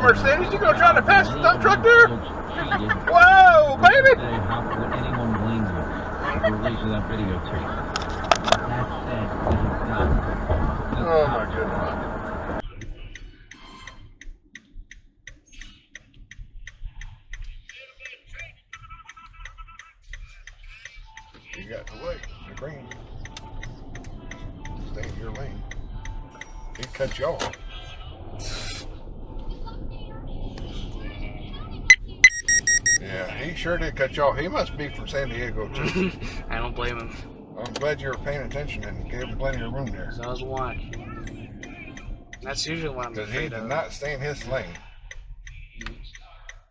Mercedes. You gonna try to pass the dump truck there? Whoa, baby! How could anyone blame you for releasing that video tape? That said, Oh my goodness. You got the way. You're green. Stay in your lane. He cut you off. Yeah, he sure did cut you off. He must be from San Diego too. I don't blame him. I'm glad you were paying attention and gave him plenty of room there. So I was watching. That's usually what I'm Because he afraid did of. not stay in his lane.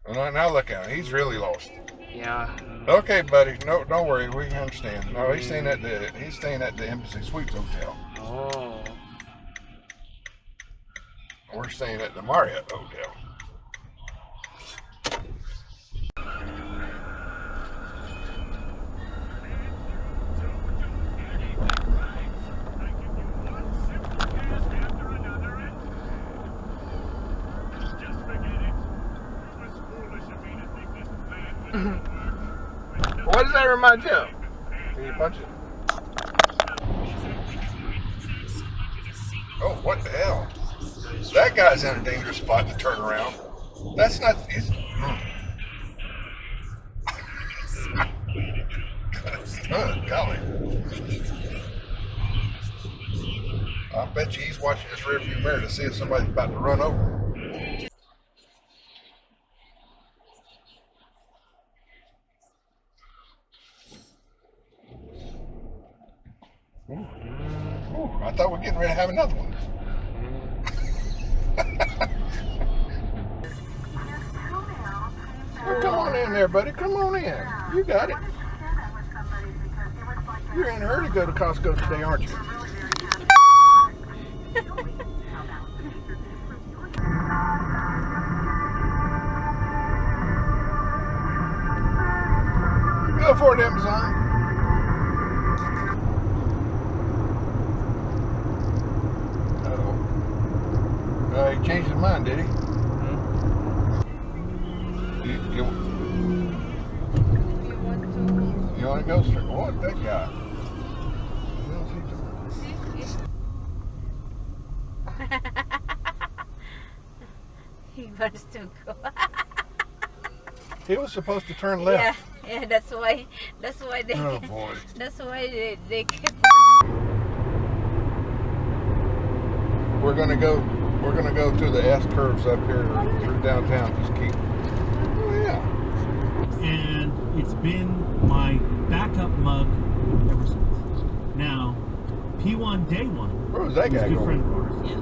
Well, now look at him. He's really lost. Yeah. Okay, buddy. No, don't worry. We understand. No, he's staying at the Embassy Suites Hotel. Oh. We're staying at the Marriott Hotel. What does that remind you of? Can you punch it? Oh, what the hell? That guy's in a dangerous spot to turn around. That's not. Golly. I bet you he's watching this rearview mirror to see if somebody's about to run over. Ooh, I thought we were getting ready to have another one. Well, come on in there, buddy. Come on in. You got it. You're in a hurry to go to Costco today, aren't you? Go for it, Amazon. He changed his mind, did he? You want to go straight? What, that guy? He wants to go. He was supposed to turn left. Yeah, that's why they. Oh boy. That's why they kept. We're gonna go to the S curves up here through downtown. Just keep. Oh yeah. And it's been my backup mug ever since. Now, P1 Day 1. Where was that guy a good going? friend of ours. Yeah.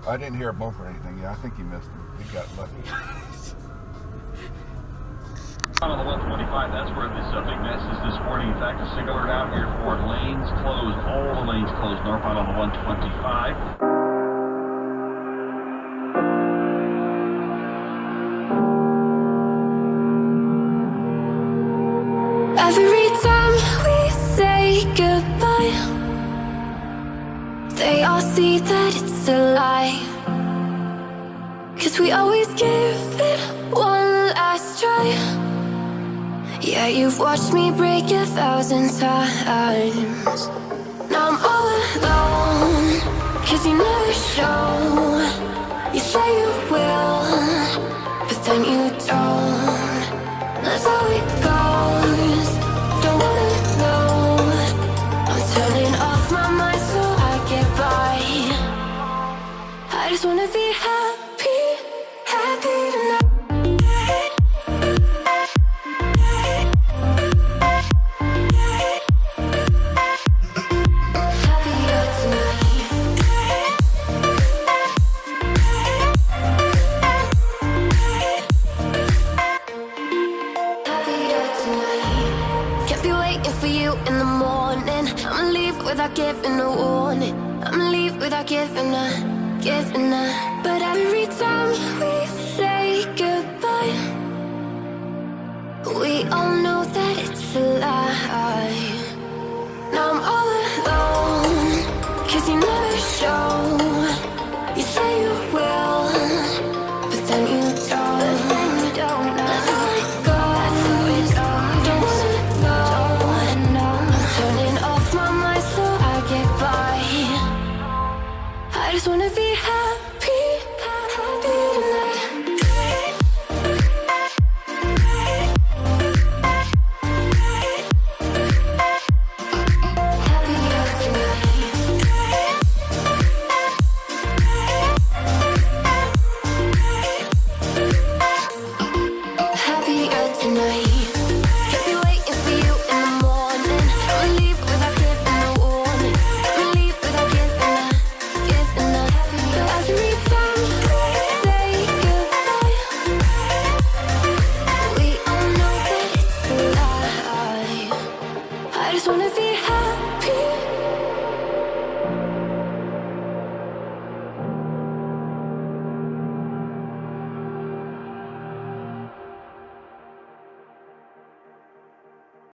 I didn't hear a bump or anything. Yeah, I think he missed him. He got lucky. On the 125, that's where this big mess is this morning. In fact, a signal alert out here for lanes closed, all the lanes closed northbound on the 125. Every time we say goodbye, they all see that it's a lie. 'Cause we always give it one last try. Yeah, you've watched me break 1,000 times. Now I'm all alone, 'cause you never show. You say you will, but then you don't. That's how it goes. Don't wanna know. I'm turning off my mind so I get by. I just wanna be happy, happy tonight. Happier tonight. Happier tonight. Can't be waiting for you in the morning. I'ma leave without giving a warning. I'ma leave without giving a. But every time we say goodbye, we all know that it's a lie. Now I'm all alone, 'cause you never show. You say you will, but then you don't. That's how it goes. Don't wanna know. I'm turning off my mind so I get by. I just wanna be happy.